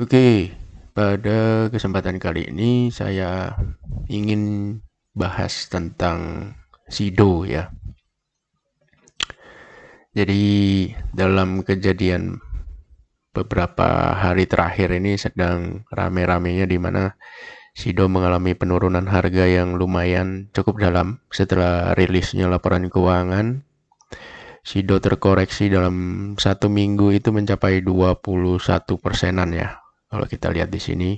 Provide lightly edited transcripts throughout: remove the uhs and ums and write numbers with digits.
Oke, pada kesempatan kali ini saya ingin bahas tentang Sido ya. Jadi dalam kejadian beberapa hari terakhir ini sedang rame-ramenya di mana Sido mengalami penurunan harga yang lumayan cukup dalam setelah rilisnya laporan keuangan. Sido terkoreksi dalam satu minggu itu mencapai 21%-an ya. Kalau kita lihat di sini,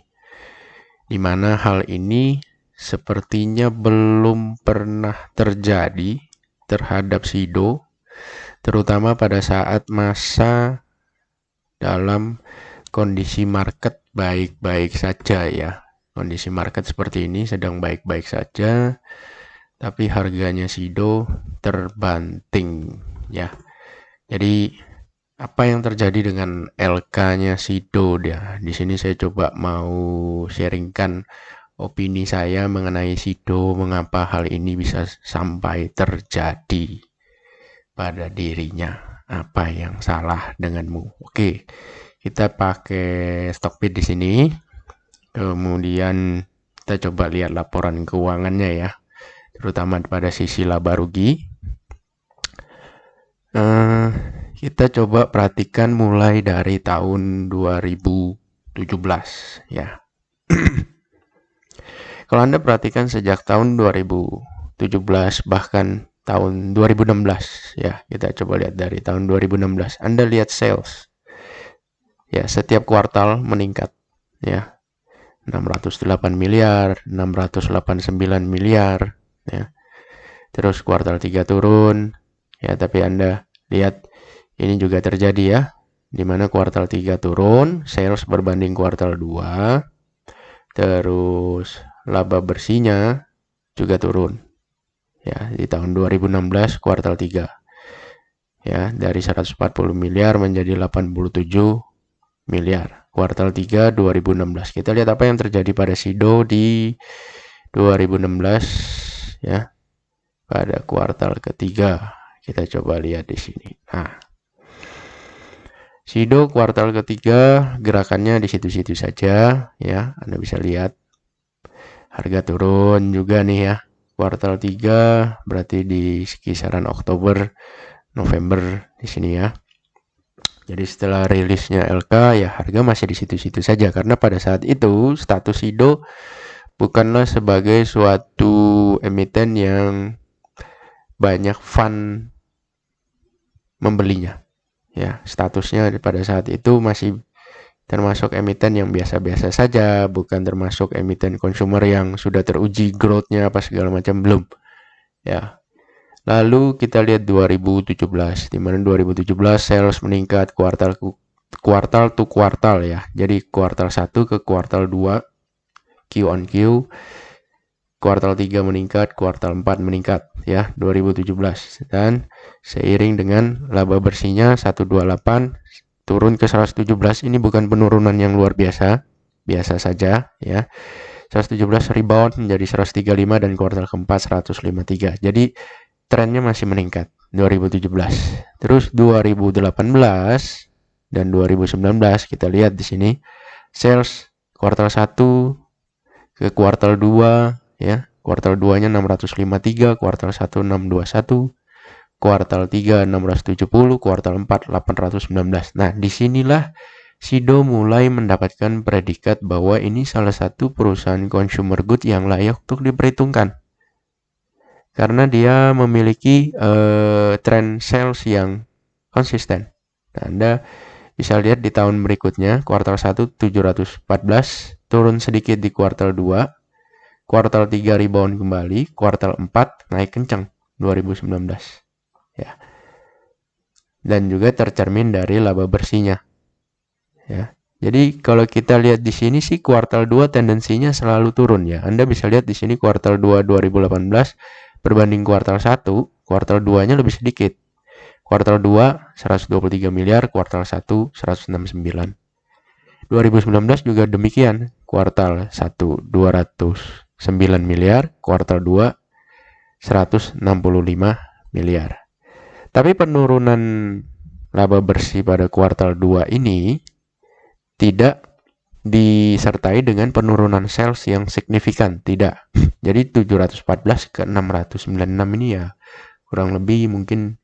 di mana hal ini sepertinya belum pernah terjadi terhadap Sido, terutama pada saat masa dalam kondisi market baik-baik saja ya. Kondisi market seperti ini sedang baik-baik saja, tapi harganya Sido terbanting ya. Jadi apa yang terjadi dengan LK-nya Sido dia? Di sini saya coba mau sharingkan opini saya mengenai Sido, mengapa hal ini bisa sampai terjadi pada dirinya. Apa yang salah denganmu? Oke, kita pakai Stockbit di sini. Kemudian kita coba lihat laporan keuangannya ya, terutama pada sisi laba rugi. Kita coba perhatikan mulai dari tahun 2017 ya. Kalau Anda perhatikan sejak tahun 2017 bahkan tahun 2016 ya, kita coba lihat dari tahun 2016. Anda lihat sales ya, setiap kuartal meningkat ya. 608 miliar, 689 miliar ya. Terus kuartal 3 turun ya, tapi Anda lihat ini juga terjadi ya, di mana kuartal 3 turun, sales berbanding kuartal 2, terus laba bersihnya juga turun ya di tahun 2016 kuartal 3 ya, dari 140 miliar menjadi 87 miliar kuartal 3 2016. Kita lihat apa yang terjadi pada Sido di 2016 ya, pada kuartal ketiga. Kita coba lihat di sini. Nah, Sido kuartal ketiga gerakannya di situ-situ saja ya. Anda bisa lihat harga turun juga nih ya. Kuartal 3 berarti di kisaran Oktober, November di sini ya. Jadi setelah rilisnya LK ya harga masih di situ-situ saja, karena pada saat itu status Sido bukanlah sebagai suatu emiten yang banyak fund membelinya. Ya, statusnya pada saat itu masih termasuk emiten yang biasa-biasa saja, bukan termasuk emiten consumer yang sudah teruji growth-nya apa segala macam, belum. Ya. Lalu kita lihat 2017, di mana 2017 sales meningkat kuartal to kuartal ya. Jadi kuartal 1 ke kuartal 2 Q on Q. Kuartal 3 meningkat, kuartal 4 meningkat ya 2017. Dan seiring dengan laba bersihnya 128 turun ke 117, ini bukan penurunan yang luar biasa, biasa saja ya. 117 rebound menjadi 135 dan kuartal keempat 153. Jadi trennya masih meningkat 2017. Terus 2018 dan 2019 kita lihat di sini sales kuartal 1 ke kuartal 2 ya. Kuartal 2-nya 653, kuartal 1 621, kuartal 3 670, kuartal 4 819. Nah, disinilah Sido mulai mendapatkan predikat bahwa ini salah satu perusahaan consumer good yang layak untuk diperhitungkan. Karena dia memiliki tren sales yang konsisten. Nah, Anda bisa lihat di tahun berikutnya, kuartal 1 714, turun sedikit di kuartal 2, kuartal 3 rebound kembali, kuartal 4 naik kencang 2019. Ya. Dan juga tercermin dari laba bersihnya. Ya. Jadi kalau kita lihat di sini sih kuartal 2 tendensinya selalu turun ya. Anda bisa lihat di sini kuartal 2 2018 berbanding kuartal 1, kuartal 2-nya lebih sedikit. Kuartal 2 123 miliar, kuartal 1 169. 2019 juga demikian. Kuartal 1 209 miliar, kuartal 2 165 miliar. Tapi penurunan laba bersih pada kuartal 2 ini tidak disertai dengan penurunan sales yang signifikan, tidak. Jadi 714 ke 696 ini ya kurang lebih mungkin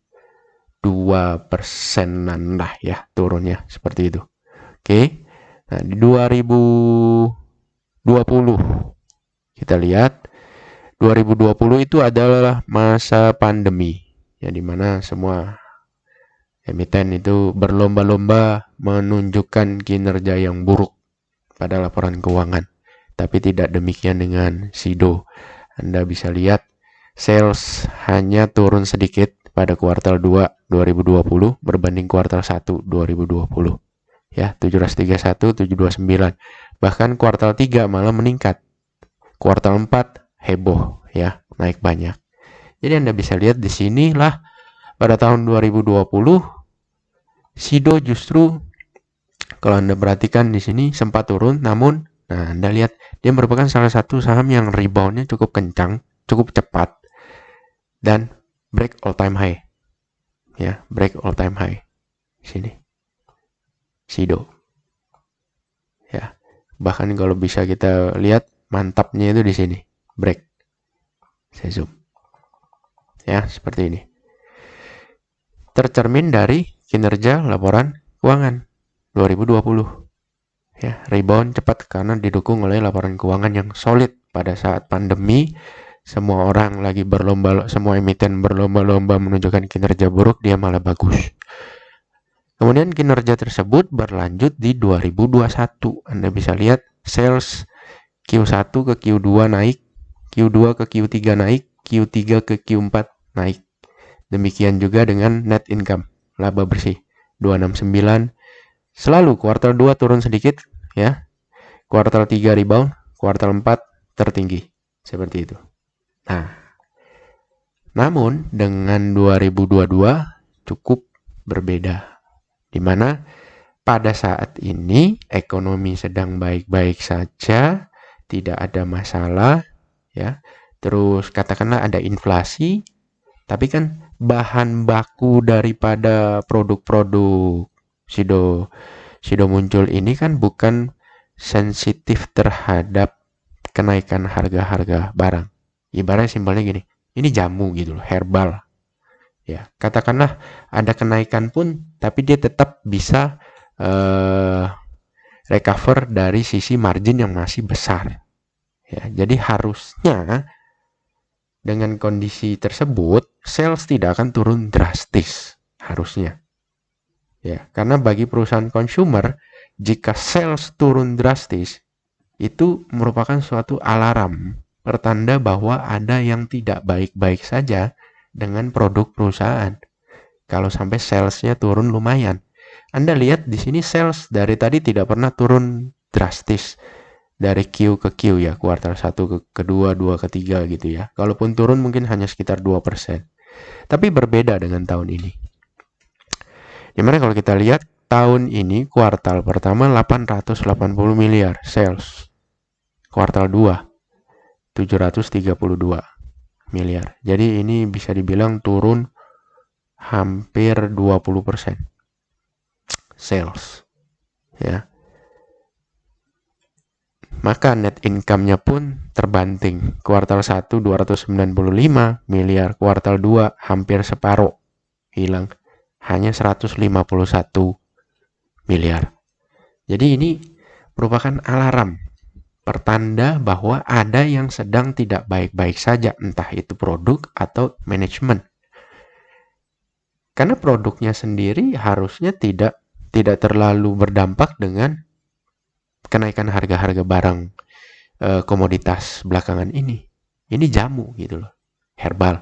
2%-an lah ya turunnya, seperti itu. Oke. Nah, di 2020 kita lihat 2020 itu adalah masa pandemi, ya dimana semua emiten itu berlomba-lomba menunjukkan kinerja yang buruk pada laporan keuangan. Tapi tidak demikian dengan Sido. Anda bisa lihat sales hanya turun sedikit pada kuartal 2 2020 berbanding kuartal 1 2020. Ya, 731, 729. Bahkan kuartal 3 malah meningkat. Kuartal 4 heboh ya, naik banyak. Jadi Anda bisa lihat di sinilah pada tahun 2020 Sido justru kalau Anda perhatikan di sini sempat turun, namun nah Anda lihat dia merupakan salah satu saham yang reboundnya cukup kencang, cukup cepat, dan break all time high. Ya, break all time high. Sini. Sido. Ya. Bahkan kalau bisa kita lihat mantapnya itu di sini. Break. Saya zoom. Ya, seperti ini. Tercermin dari kinerja laporan keuangan 2020. Ya, rebound cepat karena didukung oleh laporan keuangan yang solid pada saat pandemi. Semua orang lagi berlomba, semua emiten berlomba-lomba menunjukkan kinerja buruk, dia malah bagus. Kemudian kinerja tersebut berlanjut di 2021. Anda bisa lihat sales Q1 ke Q2 naik, Q2 ke Q3 naik, Q3 ke Q4 naik. Demikian juga dengan net income, laba bersih 269. Selalu kuartal 2 turun sedikit ya. Kuartal 3 rebound, kuartal 4 tertinggi. Seperti itu. Nah, namun dengan 2022 cukup berbeda. Di mana pada saat ini ekonomi sedang baik-baik saja, tidak ada masalah ya. Terus katakanlah ada inflasi, tapi kan bahan baku daripada produk-produk Sido muncul ini kan bukan sensitif terhadap kenaikan harga-harga barang. Ibaratnya simpelnya gini, ini jamu gitu loh, herbal. Ya, katakanlah ada kenaikan pun, tapi dia tetap bisa recover dari sisi margin yang masih besar. Ya, jadi harusnya dengan kondisi tersebut, sales tidak akan turun drastis, harusnya. Ya, karena bagi perusahaan consumer, jika sales turun drastis, itu merupakan suatu alarm, pertanda bahwa ada yang tidak baik-baik saja dengan produk perusahaan. Kalau sampai salesnya turun lumayan. Anda lihat di sini sales dari tadi tidak pernah turun drastis dari Q ke Q ya, kuartal 1 ke kedua, 2 ke 3 gitu ya. Kalaupun turun mungkin hanya sekitar 2%. Tapi berbeda dengan tahun ini. Dimana kalau kita lihat tahun ini kuartal pertama 880 miliar sales. Kuartal 2 732 miliar. Jadi ini bisa dibilang turun hampir 20% sales. Ya. Maka net income-nya pun terbanting. Kuartal 1 295 miliar, kuartal 2 hampir separuh hilang. Hanya 151 miliar. Jadi ini merupakan alarm, pertanda bahwa ada yang sedang tidak baik-baik saja, entah itu produk atau manajemen. Karena produknya sendiri harusnya tidak terlalu berdampak dengan kenaikan harga-harga barang komoditas belakangan ini. Ini jamu gitu loh, herbal.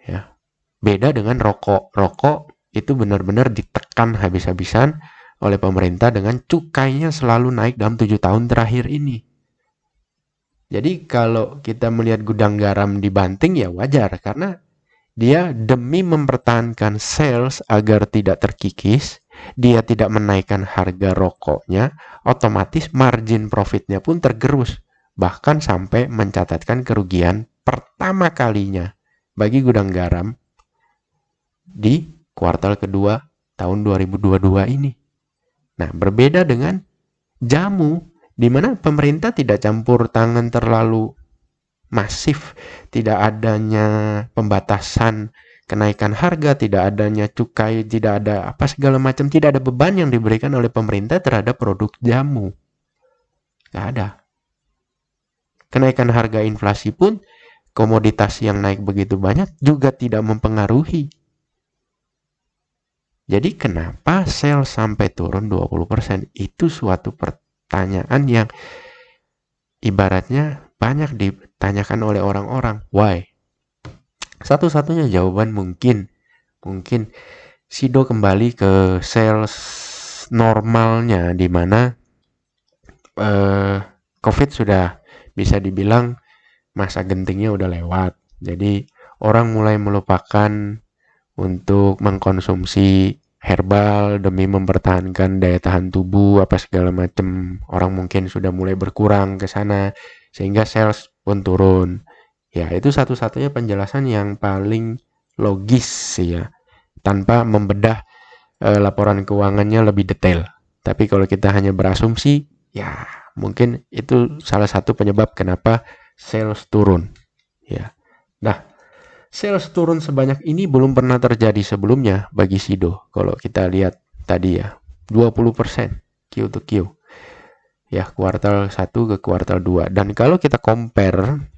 Ya. Beda dengan rokok. Rokok itu benar-benar ditekan habis-habisan oleh pemerintah dengan cukainya selalu naik dalam 7 tahun terakhir ini. Jadi kalau kita melihat gudang garam dibanting ya wajar, karena dia demi mempertahankan sales agar tidak terkikis, dia tidak menaikkan harga rokoknya, otomatis margin profitnya pun tergerus, bahkan sampai mencatatkan kerugian pertama kalinya bagi gudang garam di kuartal kedua tahun 2022 ini. Nah, berbeda dengan jamu, di mana pemerintah tidak campur tangan terlalu masif, tidak adanya pembatasan kenaikan harga, tidak adanya cukai, tidak ada apa segala macam, tidak ada beban yang diberikan oleh pemerintah terhadap produk jamu. Nggak ada. Kenaikan harga inflasi pun, komoditas yang naik begitu banyak juga tidak mempengaruhi. Jadi kenapa sel sampai turun 20%? Itu suatu pertanyaan yang ibaratnya banyak ditanyakan oleh orang-orang. Why? Satu-satunya jawaban mungkin Sido kembali ke sales normalnya, di mana COVID sudah bisa dibilang masa gentingnya udah lewat. Jadi orang mulai melupakan untuk mengkonsumsi herbal demi mempertahankan daya tahan tubuh apa segala macam. Orang mungkin sudah mulai berkurang ke sana sehingga sales pun turun. Ya, itu satu-satunya penjelasan yang paling logis ya, tanpa membedah laporan keuangannya lebih detail. Tapi kalau kita hanya berasumsi, ya mungkin itu salah satu penyebab kenapa sales turun. Ya. Nah, sales turun sebanyak ini belum pernah terjadi sebelumnya bagi Sido. Kalau kita lihat tadi ya, 20% Q to Q. Ya, kuartal 1 ke kuartal 2. Dan kalau kita compare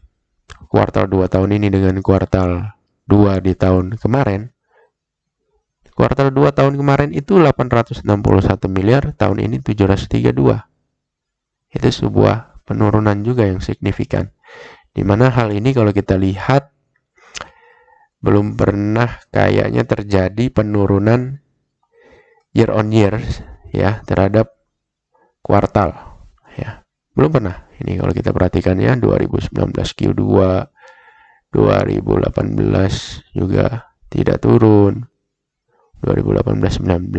kuartal 2 tahun ini dengan kuartal 2 di tahun kemarin, kuartal 2 tahun kemarin itu 861 miliar, tahun ini 732. Itu sebuah penurunan juga yang signifikan. Di mana hal ini kalau kita lihat belum pernah kayaknya terjadi penurunan year on year ya terhadap kuartal ya. Belum pernah. Ini kalau kita perhatikan ya, 2019 Q2, 2018 juga tidak turun. 2018, 19,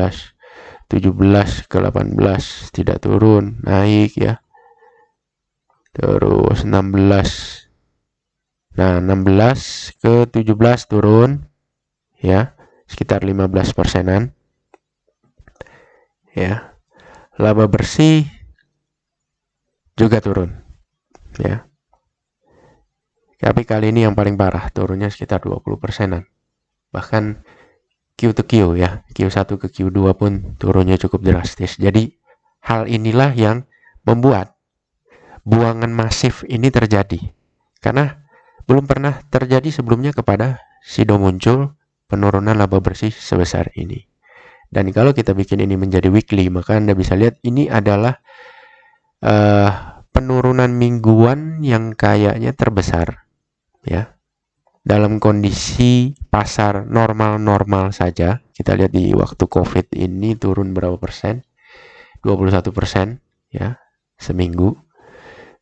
17 ke 18 tidak turun, naik ya. Terus 16. Nah, 16 ke 17 turun ya, sekitar 15 persenan. Ya. Laba bersih juga turun. Ya. Tapi kali ini yang paling parah, turunnya sekitar 20 persenan. Bahkan Q to Q ya, Q1 ke Q2 pun turunnya cukup drastis. Jadi hal inilah yang membuat buangan masif ini terjadi. Karena belum pernah terjadi sebelumnya kepada Sido muncul penurunan laba bersih sebesar ini. Dan kalau kita bikin ini menjadi weekly, maka Anda bisa lihat ini adalah penurunan mingguan yang kayaknya terbesar ya. Dalam kondisi pasar normal-normal saja, kita lihat di waktu COVID ini turun berapa persen? 21% ya, seminggu.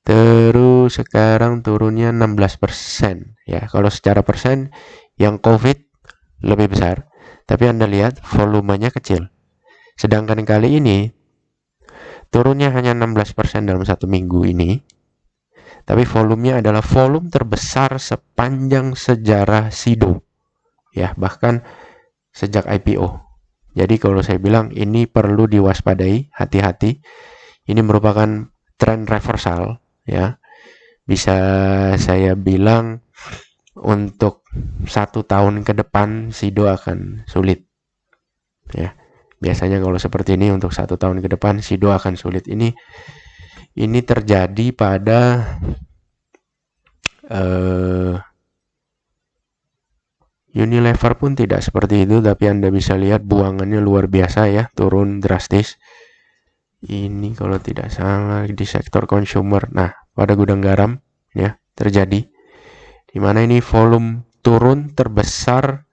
Terus sekarang turunnya 16% ya. Kalau secara persen yang COVID lebih besar, tapi Anda lihat volumenya kecil. Sedangkan kali ini turunnya hanya 16% dalam satu minggu ini, tapi volumenya adalah volume terbesar sepanjang sejarah Sido ya, bahkan sejak IPO. Jadi kalau saya bilang ini perlu diwaspadai, hati-hati. Ini merupakan tren reversal ya. Bisa saya bilang untuk 1 tahun ke depan Sido akan sulit ya. Biasanya kalau seperti ini untuk 1 tahun ke depan Sido akan sulit. Ini terjadi pada Unilever pun tidak seperti itu, tapi Anda bisa lihat buangannya luar biasa ya, turun drastis. Ini kalau tidak salah di sektor consumer. Nah, pada gudang garam ya terjadi, di mana ini volume turun terbesar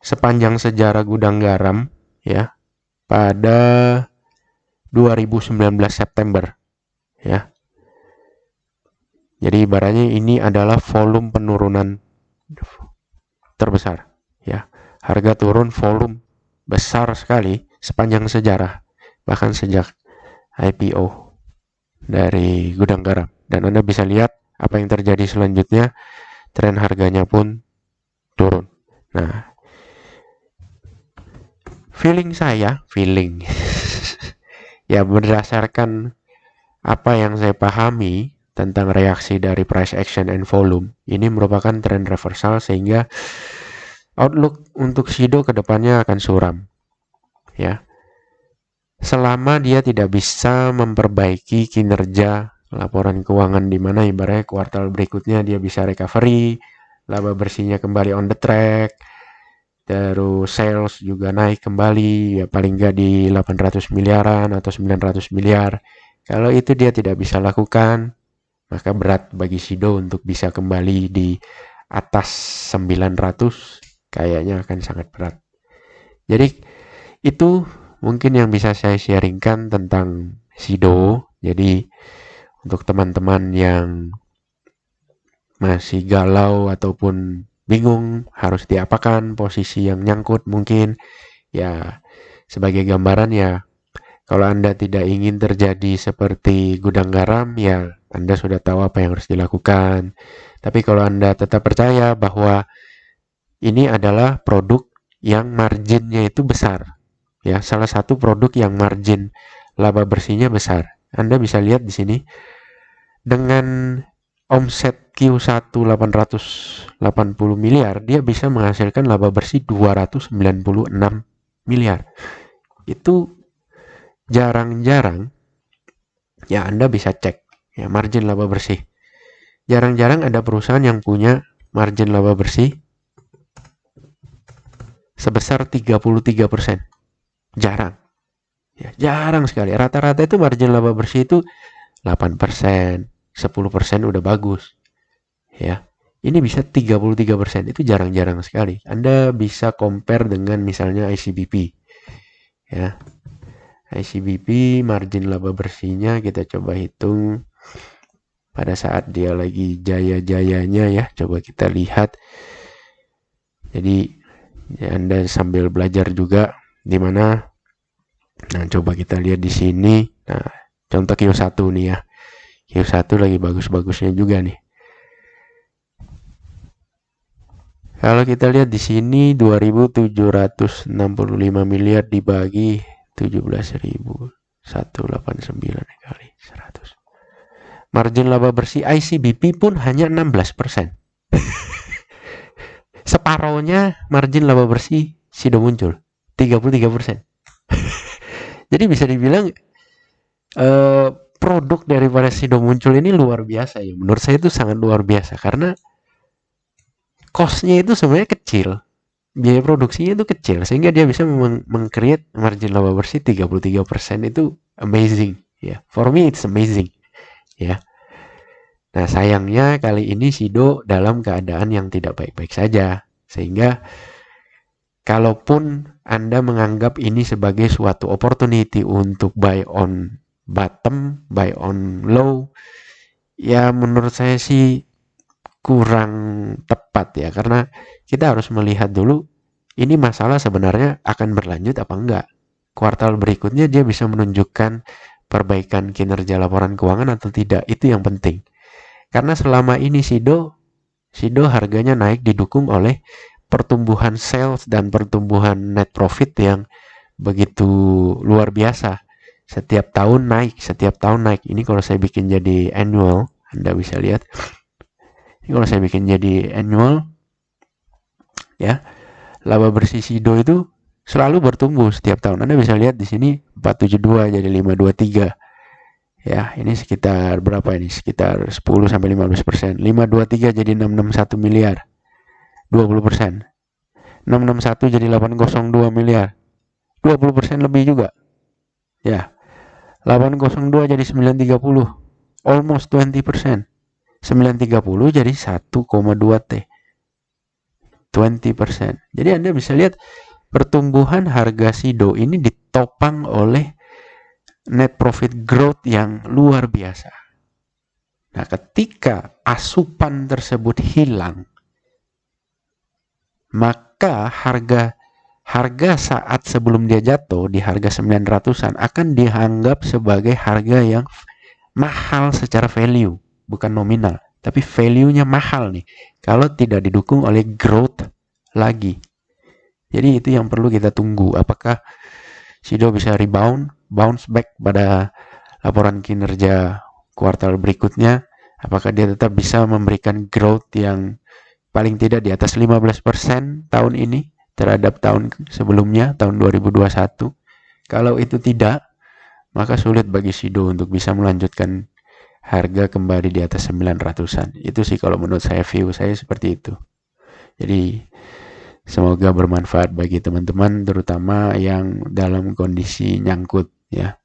sepanjang sejarah gudang garam ya pada 2019 September ya. Jadi ibaratnya ini adalah volume penurunan terbesar ya. Harga turun volume besar sekali sepanjang sejarah, bahkan sejak IPO dari gudang garam. Dan Anda bisa lihat apa yang terjadi selanjutnya, tren harganya pun turun. Nah, feeling Ya, berdasarkan apa yang saya pahami tentang reaksi dari price action and volume, ini merupakan trend reversal sehingga outlook untuk Shido kedepannya akan suram. Ya, selama dia tidak bisa memperbaiki kinerja laporan keuangan di mana ibaratnya kuartal berikutnya dia bisa recovery, laba bersihnya kembali on the track, terus sales juga naik kembali, ya paling nggak di 800 miliaran atau 900 miliar. Kalau itu dia tidak bisa lakukan, maka berat bagi Shido untuk bisa kembali di atas 900, kayaknya akan sangat berat. Jadi itu mungkin yang bisa saya sharingkan tentang Shido. Jadi untuk teman-teman yang masih galau ataupun bingung harus diapakan, posisi yang nyangkut mungkin, ya sebagai gambaran ya, kalau Anda tidak ingin terjadi seperti gudang garam, ya Anda sudah tahu apa yang harus dilakukan. Tapi kalau Anda tetap percaya bahwa ini adalah produk yang marginnya itu besar, ya salah satu produk yang margin laba bersihnya besar. Anda bisa lihat di sini dengan omset Q1 880 miliar, dia bisa menghasilkan laba bersih 296 miliar. Itu jarang-jarang, ya Anda bisa cek ya margin laba bersih. Jarang-jarang ada perusahaan yang punya margin laba bersih sebesar 33%. Jarang. Ya, jarang sekali. Rata-rata itu margin laba bersih itu 8%, 10% udah bagus. Ya. Ini bisa 33%, itu jarang-jarang sekali. Anda bisa compare dengan misalnya ICBP. Ya. ICBP margin laba bersihnya kita coba hitung pada saat dia lagi jaya-jayanya ya. Coba kita lihat. Jadi ya, Anda sambil belajar juga di mana. Nah, coba kita lihat di sini. Nah, contoh Q1 nih ya. Q1 lagi bagus-bagusnya juga nih. Kalau kita lihat di sini 2.765 miliar dibagi 17.189 kali 100. Margin laba bersih ICBP pun hanya 16%. Separohnya margin laba bersih Shido Muncul 33%. Jadi bisa dibilang produk daripada Shido Muncul ini luar biasa ya. Menurut saya itu sangat luar biasa karena cost-nya itu sebenarnya kecil. Biaya produksinya itu kecil sehingga dia bisa meng-create margin laba bersih 33%. Itu amazing ya. For me it's amazing ya. Nah, sayangnya kali ini Shido dalam keadaan yang tidak baik-baik saja. Sehingga kalaupun Anda menganggap ini sebagai suatu opportunity untuk buy on bottom, buy on low, ya menurut saya sih kurang tepat ya. Karena kita harus melihat dulu ini masalah sebenarnya akan berlanjut apa enggak. Kuartal berikutnya dia bisa menunjukkan perbaikan kinerja laporan keuangan atau tidak. Itu yang penting. Karena selama ini Shido harganya naik didukung oleh pertumbuhan sales dan pertumbuhan net profit yang begitu luar biasa. Setiap tahun naik. Ini kalau saya bikin jadi annual, Anda bisa lihat. Ini kalau saya bikin jadi annual, ya, laba bersih Shido itu selalu bertumbuh setiap tahun. Anda bisa lihat di sini 472 jadi 523. Ya, ini sekitar berapa ini? Sekitar 10 sampai 15%. 523 jadi 661 miliar. 20%. 661 jadi 802 miliar. 20% lebih juga. Ya. 802 jadi 930. Almost 20%. 930 jadi 1,2 T. 20%. Jadi Anda bisa lihat pertumbuhan harga Shido ini ditopang oleh net profit growth yang luar biasa. Nah, ketika asupan tersebut hilang, maka harga saat sebelum dia jatuh di harga 900-an akan dianggap sebagai harga yang mahal secara value, bukan nominal, tapi value-nya mahal nih kalau tidak didukung oleh growth lagi. Jadi itu yang perlu kita tunggu, apakah Shido bisa rebound bounce back pada laporan kinerja kuartal berikutnya, apakah dia tetap bisa memberikan growth yang paling tidak di atas 15% tahun ini terhadap tahun sebelumnya, tahun 2021. Kalau itu tidak, maka sulit bagi Sido untuk bisa melanjutkan harga kembali di atas 900-an. Itu sih kalau menurut saya, view saya seperti itu. Jadi semoga bermanfaat bagi teman-teman, terutama yang dalam kondisi nyangkut ya.